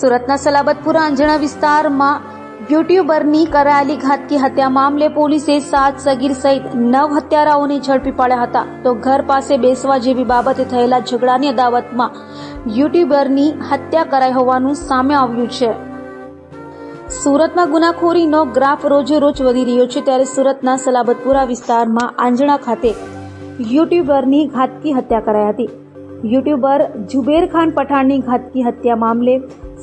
સુરતના સલાબતપુરા અંજણા વિસ્તારમાં યુટ્યુબરની કરાયેલી ઘાતકી હત્યા મામલે પોલીસે 7 સગીર સહિત 9 હત્યારાઓને ઝડપી પાડ્યા હતા. તો ઘર પાસે બેસવા જેવી બાબતે થયેલા ઝઘડાની અદાવતમાં યુટ્યુબરની હત્યા કરાઈ હોવાનું સામે આવ્યું છે. સુરતમાં ગુનાખોરીનો ગ્રાફ રોજે રોજ વધી રહ્યો છે, ત્યારે સુરતના સલાબતપુરા વિસ્તારમાં આંજણા ખાતે યુટ્યુબરની ઘાતકી હત્યા કરાઈ હતી. યુટ્યુબર જુબેર ખાન પઠાણની ઘાતકી હત્યા મામલે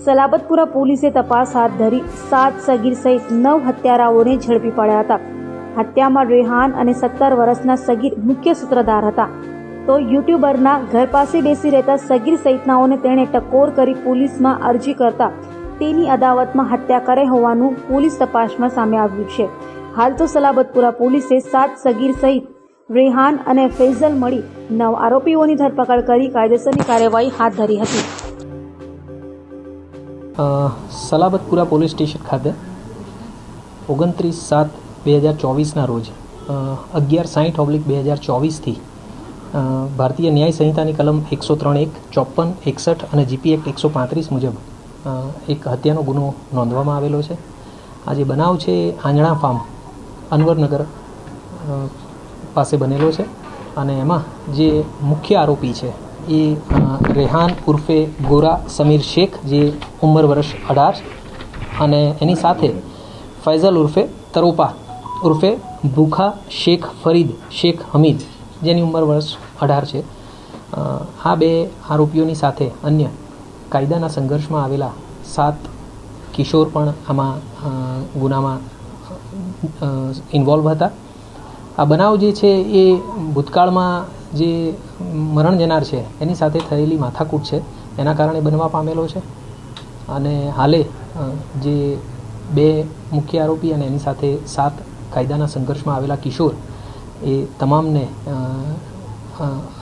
સલાબતપુરા પોલીસે તપાસ હાથ ધરી 7 સગીર સહિત 9 હત્યારાઓને ઝડપી પાડ્યા હતા. હત્યામાં રેહાન અને 17 વર્ષના સગીર મુખ્ય સૂત્રધાર હતા. તો યુટ્યુબરના ઘર પાસે બેસી રહેતા સગીર સહિતનાઓને તેણે ટકોર કરી પોલીસમાં અરજી કરતા તેની અદાવતમાં હત્યા કરાઈ હોવાનું પોલીસ તપાસમાં સામે આવ્યું છે. હાલ તો સલાબતપુરા પોલીસે 7 સગીર સહિત રેહાન અને ફૈઝલ મળી 9 આરોપીઓની ધરપકડ કરી કાયદેસરની કાર્યવાહી હાથ ધરી હતી. સલાબતપુરા પોલીસ સ્ટેશન ખાતે 29/7/2024ના રોજ 11/60/2024થી ભારતીય ન્યાય સંહિતાની કલમ 103(1), 54, 61 અને જીપી એક્ટ 135 મુજબ એક હત્યાનો ગુનો નોંધવામાં આવેલો છે. આ જે બનાવ છે એ આંજણા ફાર્મ અનવરનગર પાસે બનેલો છે અને એમાં જે મુખ્ય આરોપી છે એ રેહાન ઉર્ફે ગોરા સમીર શેખ, જે ઉંમર વર્ષ 18, અને એની સાથે ફૈઝલ ઉર્ફે તરોપા ઉર્ફે ભૂખા શેખ ફરીદ શેખ હમીદ, જેની ઉંમર વર્ષ 18 છે. આ બે આરોપીઓની સાથે અન્ય કાયદાના સંઘર્ષમાં આવેલા 7 કિશોર પણ આમાં ગુનામાં ઇન્વોલ્વ હતા. આ બનાવ જે છે એ ભૂતકાળમાં જે મરણ જનાર છે એની સાથે થયેલી માથાકૂટ છે એના કારણે બનવા પામેલો છે. અને હાલે જે 2 મુખ્ય આરોપી અને એની સાથે 7 કાયદાના સંઘર્ષમાં આવેલા કિશોર એ તમામને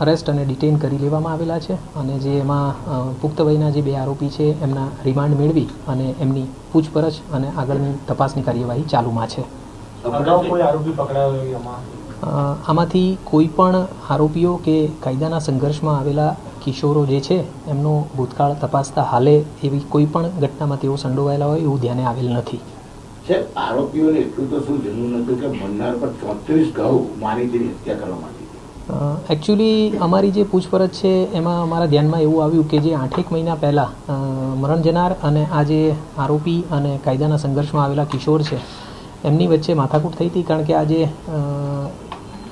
અરેસ્ટ અને ડિટેઇન કરી લેવામાં આવેલા છે. અને જે એમાં પુખ્ત વયના જે 2 આરોપી છે એમના રિમાન્ડ મેળવી અને એમની પૂછપરછ અને આગળની તપાસની કાર્યવાહી ચાલુમાં છે. આમાંથી કોઈ પણ આરોપીઓ કે કાયદાના સંઘર્ષમાં આવેલા કિશોરો જે છે એમનો ભૂતકાળ તપાસતા હાલે એવી કોઈ પણ ઘટનામાં તેઓ સંડોવાયેલા હોય એવું ધ્યાને આવેલ નથી. આરોપીઓને એટલું તો શું જરૂર નતું કે મન્નાર પર 34 ઘઉં માની તેની હત્યા કરવામાં આવી? એકચ્યુઅલી અમારી જે પૂછપરછ છે એમાં અમારા ધ્યાનમાં એવું આવ્યું કે જે 8 મહિના પહેલાં મરણ જનાર અને આ જે આરોપી અને કાયદાના સંઘર્ષમાં આવેલા કિશોર છે એમની વચ્ચે માથાકૂટ થઈ હતી. કારણ કે આ જે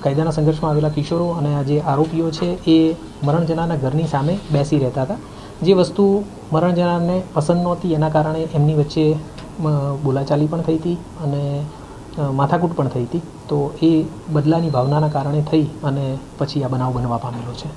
કાયદાના સંઘર્ષમાં આવેલા કિશોરો અને આ જે આરોપીઓ છે એ મરણ જનારના ઘરની સામે બેસી રહેતા હતા. જે વસ્તુ મરણ જનારને પસંદ નહોતી એના કારણે એમની વચ્ચે બોલાચાલી પણ થઈ હતી અને માથાકૂટ પણ થઈ હતી. તો એ બદલાની ભાવનાના કારણે થઈ અને પછી આ બનાવ બનવા પામેલો છે.